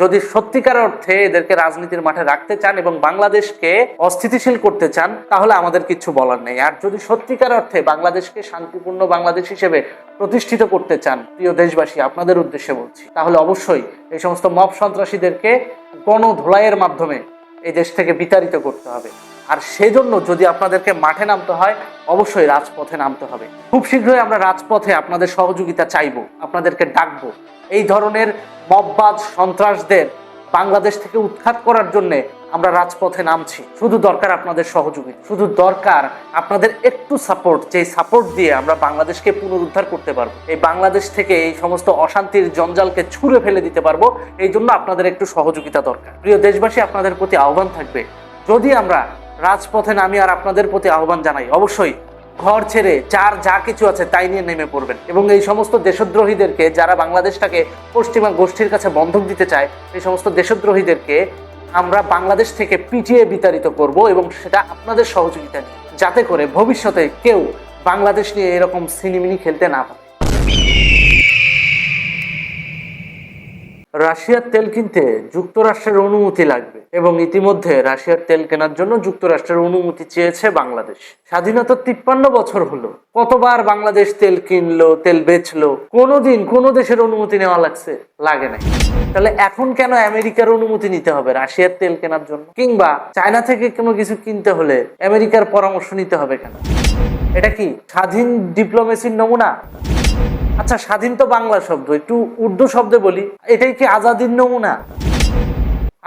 যদি সত্যিকার অর্থে এদেরকে রাজনীতির মাঠে রাখতে চান এবং বাংলাদেশকে অস্থিতিশীল করতে চান তাহলে আমাদের কিছু বলার নেই। আর যদি সত্যিকার অর্থে বাংলাদেশকে শান্তিপূর্ণ বাংলাদেশ হিসেবে প্রতিষ্ঠিত করতে চান, প্রিয় দেশবাসী আপনাদের উদ্দেশ্যে বলছি, তাহলে অবশ্যই এই সমস্ত মব সন্ত্রাসীদেরকে গণধোলাইয়ের মাধ্যমে এই দেশ থেকে বিতাড়িত করতে হবে। আর সেজন্য যদি আপনাদেরকে মাঠে নামতে হয় অবশ্যই রাজপথে নামতে হবে। খুব শীঘ্রই আমরা রাজপথে আপনাদের সহযোগিতা চাইবো, আপনাদেরকে ডাকবো। এই ধরনের মববাজ সন্ত্রাসদের বাংলাদেশ থেকে উৎখাত করার জন্য আমরা রাজপথে নামছি। শুধু দরকার আপনাদের সহযোগিতা, শুধু দরকার আপনাদের একটু সাপোর্ট, যে সাপোর্ট দিয়ে আমরা বাংলাদেশকে পুনরুদ্ধার করতে পারবো, এই বাংলাদেশ থেকে এই সমস্ত অশান্তির জঞ্জালকে ছুঁড়ে ফেলে দিতে পারবো। এই জন্য আপনাদের একটু সহযোগিতা দরকার। প্রিয় দেশবাসী আপনাদের প্রতি আহ্বান থাকবে, যদি আমরা রাজপথে নামি আর আপনাদের প্রতি আহ্বান জানাই, অবশ্যই ঘর ছেড়ে যার যা কিছু আছে তাই নিয়ে নেমে পড়বেন এবং এই সমস্ত দেশদ্রোহীদেরকে, যারা বাংলাদেশটাকে পশ্চিমা গোষ্ঠীর কাছে বন্ধক দিতে চায়, এই সমস্ত দেশদ্রোহীদেরকে আমরা বাংলাদেশ থেকে পিটিয়ে বিতাড়িত করব এবং সেটা আপনাদের সহযোগিতা নিয়ে, যাতে করে ভবিষ্যতে কেউ বাংলাদেশ নিয়ে এরকম সিনেমিনি খেলতে না পারে। রাশিয়ার তেল কিনতে যুক্তরাষ্ট্রের অনুমতি লাগবে এবং ইতিমধ্যে রাশিয়ার তেল কেনার জন্য যুক্তরাষ্ট্রের অনুমতি চেয়েছে বাংলাদেশ। স্বাধীনতার 53 বছর হলো, কতবার বাংলাদেশ তেল কিনলো, তেল বেচলো, কোনোদিন কোনো দেশের অনুমতি নেওয়া লাগে নাই। তাহলে এখন কেন আমেরিকার অনুমতি নিতে হবে রাশিয়ার তেল কেনার জন্য? কিংবা চায়না থেকে কোনো কিছু কিনতে হলে আমেরিকার পরামর্শ নিতে হবে কেন? এটা কি স্বাধীন ডিপ্লোমেসির নমুনা? আচ্ছা, স্বাধীন তো বাংলা শব্দ, একটু উর্দু শব্দে বলি, এটাই কি আজাদির নমুনা?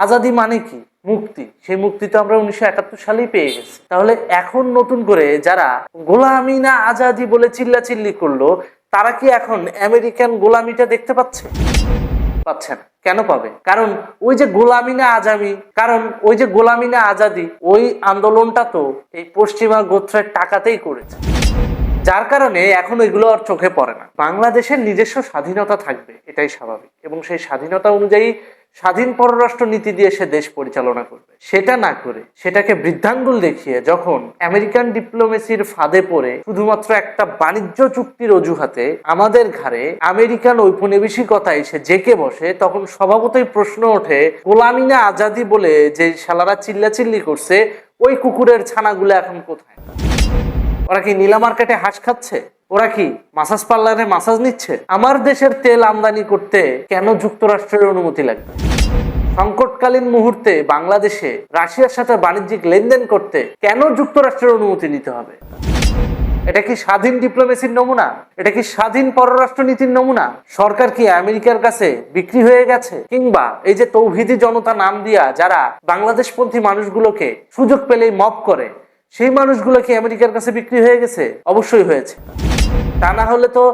আজাদি মানে কি? মুক্তি। সেই মুক্তি তো আমরা 1971 সালেই পেয়ে গেছি। তাহলে এখন নতুন করে যারা গোলামি না আজাদি বলে চিল্লাচিল্লি করলো, তারা কি এখন আমেরিকান গোলামিটা দেখতে পাচ্ছে? পাচ্ছে না। কেন পাবে? কারণ ওই যে গোলামি না আজাদি, ওই আন্দোলনটা তো এই পশ্চিমা গোত্রের টাকাতেই করেছে, যার কারণে এখন এগুলো আর চোখে পড়ে না। বাংলাদেশের নিজস্ব স্বাধীনতা থাকবে, এটাই স্বাভাবিক, এবং সেই স্বাধীনতা অনুযায়ী স্বাধীন পররাষ্ট্র নীতি দিয়ে সে দেশ পরিচালনা করবে। সেটা না করে সেটাকে বৃদ্ধাঙ্গুল দেখিয়ে যখন আমেরিকান ডিপ্লোমেসির ফাঁদে পড়ে শুধুমাত্র একটা বাণিজ্য চুক্তির অজুহাতে আমাদের ঘাড়ে আমেরিকান ঔপনিবেশিকতা এসে জেকে বসে, তখন স্বভাবতই প্রশ্ন ওঠে, গোলামি না আজাদি বলে যে শালারা চিল্লাচিল্লি করছে, ওই কুকুরের ছানাগুলো এখন কোথায়? ওরা কি নীলা মার্কেটে হাঁস খাচ্ছে? ওরা কি মাসাজ পার্লারে মাসাজ নিচ্ছে? আমার দেশের তেল আমদানি করতে কেন যুক্তরাষ্ট্রের অনুমতি লাগবে? সংকটকালীন মুহূর্তে বাংলাদেশে রাশিয়ার সাথে বাণিজ্যিক লেনদেন করতে কেন যুক্তরাষ্ট্রের অনুমতি নিতে হবে? এটা কি স্বাধীন ডিপ্লোমেসির নমুনা? এটা কি স্বাধীন পররাষ্ট্র নীতির নমুনা? সরকার কি আমেরিকার কাছে বিক্রি হয়ে গেছে? কিংবা এই যে তৌহিদি জনতা নাম দিয়া যারা বাংলাদেশপন্থী মানুষগুলোকে সুযোগ পেলেই মব করে, সেই মানুষগুলো কি আমেরিকার কাছে বিক্রি হয়ে গেছে? অবশ্যই হয়েছে। তা না হলে তো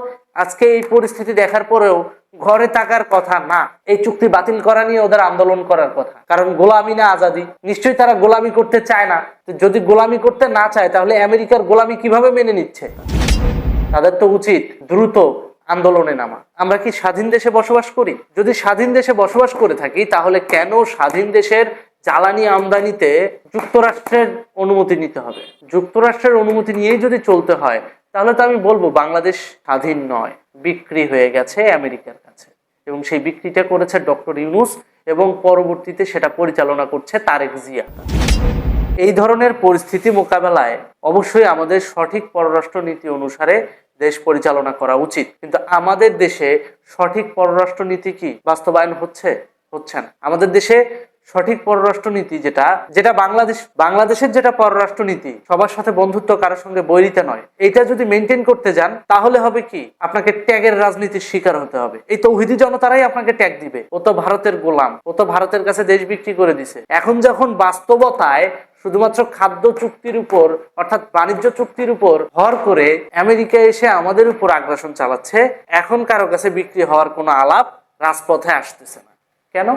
আজকে এই পরিস্থিতি দেখার পরেও ঘরে থাকার কথা না, এই চুক্তি বাতিল করা নিয়ে ওদের আন্দোলন করার কথা। কারণ গোলামি না আজাদি, নিশ্চয়ই তারা গোলামি করতে চায় না। যদি গোলামি করতে না চায় তাহলে আমেরিকার গোলামি কিভাবে মেনে নিচ্ছে? তাদের তো উচিত দ্রুত আন্দোলনে নামা। আমরা কি স্বাধীন দেশে বসবাস করি? যদি স্বাধীন দেশে বসবাস করে থাকি তাহলে কেন স্বাধীন দেশের জ্বালানি আমদানিতে যুক্তরাষ্ট্রের অনুমতি নিতে হবে? যুক্তরাষ্ট্রের অনুমতি নিয়েই যদি চলতে হয় তাহলে তো আমি বলবো বাংলাদেশ স্বাধীন নয়, বিক্রি হয়ে গেছে আমেরিকার কাছে, এবং সেই বিক্রিটা করেছে ডক্টর ইউনূস এবং পরবর্তীতে সেটা পরিচালনা করছে তারেক জিয়া। এই ধরনের পরিস্থিতি মোকাবেলায় অবশ্যই আমাদের সঠিক পররাষ্ট্র নীতি অনুসারে দেশ পরিচালনা করা উচিত। কিন্তু আমাদের দেশে সঠিক পররাষ্ট্র নীতি কি বাস্তবায়ন হচ্ছে না। আমাদের দেশে সঠিক পররাষ্ট্রনীতি যেটা বাংলাদেশের যেটা পররাষ্ট্রনীতি, সবার সাথে বন্ধুত্ব, কারোর সঙ্গে বৈরিতা নয়, এটা যদি মেনটেন করতে যান তাহলে হবে কি, আপনাকে ট্যাগের রাজনীতির শিকার হতে হবে। এই তৌহিদি জনতারাই আপনাকে ট্যাগ দিবে, ও তো ভারতের গোলাম, ও তো ভারতের কাছে দেশ বিক্রি করে দিছে। এখন যখন বাস্তবতায় শুধুমাত্র খাদ্য চুক্তির উপর, অর্থাৎ বাণিজ্য চুক্তির উপর ভর করে আমেরিকা এসে আমাদের উপর আগ্রাসন চালাচ্ছে, এখন কারো কাছে বিক্রি হওয়ার কোনো আলাপ রাজপথে আসতেছে না। কেন?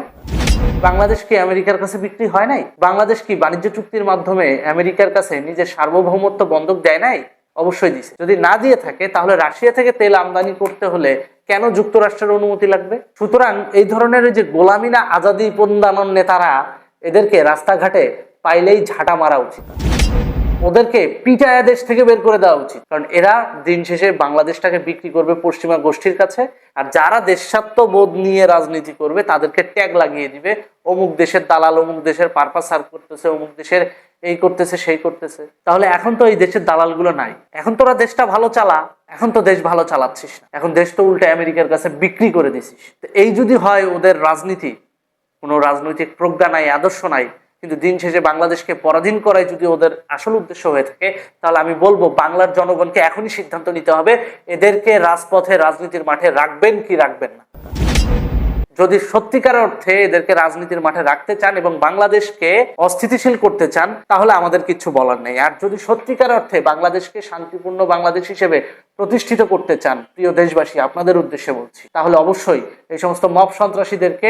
বাংলাদেশ কি আমেরিকার কাছে বিক্রি হয় নাই? বাংলাদেশ কি বাণিজ্য চুক্তির মাধ্যমে আমেরিকার কাছে নিজের সার্বভৌমত্ব বন্ধক দেয় নাই? অবশ্যই দিছে। যদি না দিয়ে থাকে তাহলে রাশিয়া থেকে তেল আমদানি করতে হলে কেন যুক্তরাষ্ট্রের অনুমতি লাগবে? সুতরাং এই ধরনের যে গোলামি না আজাদি পন্দানন নেতারা, এদেরকে রাস্তাঘাটে পাইলেই ঝাঁটা মারা উচিত। ওদেরকে পিটায়া দেশ থেকে বের করে দেওয়া উচিত, কারণ এরা দিন শেষে বাংলাদেশটাকে বিক্রি করবে পশ্চিমা গোষ্ঠীর কাছে। আর যারা দেশাত্মবোধ নিয়ে রাজনীতি করবে তাদেরকে ট্যাগ লাগিয়ে দিবে, অমুক দেশের দালাল, অমুক দেশের পারপাস সার্ভ করতেছে, অমুক দেশের এই করতেছে সেই করতেছে। তাহলে এখন তো এই দেশের দালালগুলো নাই, এখন তোরা দেশটা ভালো চালা। এখন তো দেশ ভালো চালাচ্ছিস না, এখন দেশ তো উল্টে আমেরিকার কাছে বিক্রি করে দিছিস। তো এই যদি হয় ওদের রাজনীতি, কোনো রাজনৈতিক প্রজ্ঞা নাই, আদর্শ নাই, কিন্তু দিন শেষে বাংলাদেশকে পরাধীন করাই যদি ওদের আসল উদ্দেশ্য হয়ে থাকে, তাহলে আমি বলবো বাংলার জনগণকে এখনই সিদ্ধান্ত নিতে হবে এদেরকে রাজপথে রাজনীতির মাঠে রাখবেন কি রাখবেন না। যদি সত্যিকার অর্থে এদেরকে রাজনীতির মাঠে রাখতে চান এবং বাংলাদেশকে অস্থিতিশীল করতে চান, তাহলে আমাদের কিছু বলার নেই। আর যদি সত্যিকার অর্থে বাংলাদেশকে শান্তিপূর্ণ বাংলাদেশ হিসেবে প্রতিষ্ঠিত করতে চান, প্রিয় দেশবাসী আপনাদের উদ্দেশ্যে বলছি, তাহলে অবশ্যই এই সমস্ত মব সন্ত্রাসীদেরকে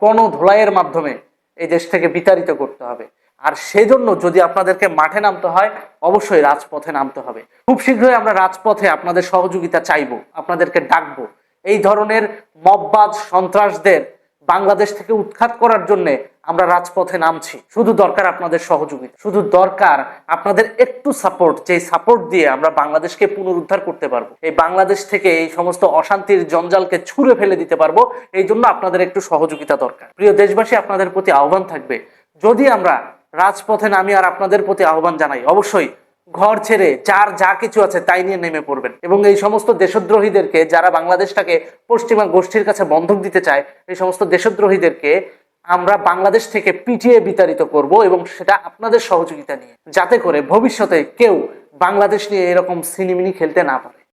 গণধোলাইয়ের মাধ্যমে এই দেশ থেকে বিতাড়িত করতে হবে। আর সেজন্য যদি আপনাদেরকে মাঠে নামতে হয়, অবশ্যই রাজপথে নামতে হবে। খুব শীঘ্রই আমরা রাজপথে আপনাদের সহযোগিতা চাইবো, আপনাদেরকে ডাকবো। এই ধরনের মববাজ সন্ত্রাসদের বাংলাদেশ থেকে উৎখাত করার জন্য আমরা রাজপথে নামছি। শুধু দরকার আপনাদের সহযোগিতা, শুধু দরকার আপনাদের একটু সাপোর্ট, যেই সাপোর্ট দিয়ে আমরা বাংলাদেশকে পুনরুদ্ধার করতে পারবো, এই বাংলাদেশ থেকে এই সমস্ত অশান্তির জঞ্জালকে ছুঁড়ে ফেলে দিতে পারবো। এই জন্য আপনাদের একটু সহযোগিতা দরকার। প্রিয় দেশবাসী, আপনাদের প্রতি আহ্বান থাকবে, যদি আমরা রাজপথে নামি আর আপনাদের প্রতি আহ্বান জানাই, অবশ্যই ঘর ছেড়ে যার যা কিছু আছে তাই নিয়ে নেমে পড়বেন এবং এই সমস্ত দেশদ্রোহীদেরকে, যারা বাংলাদেশটাকে পশ্চিমা গোষ্ঠীর কাছে বন্ধক দিতে চায়, এই সমস্ত দেশদ্রোহীদেরকে আমরা বাংলাদেশ থেকে পিটিয়ে বিতাড়িত করব এবং সেটা আপনাদের সহযোগিতা নিয়ে, যাতে করে ভবিষ্যতে কেউ বাংলাদেশ নিয়ে এরকম সিনিমিনি খেলতে না পারে।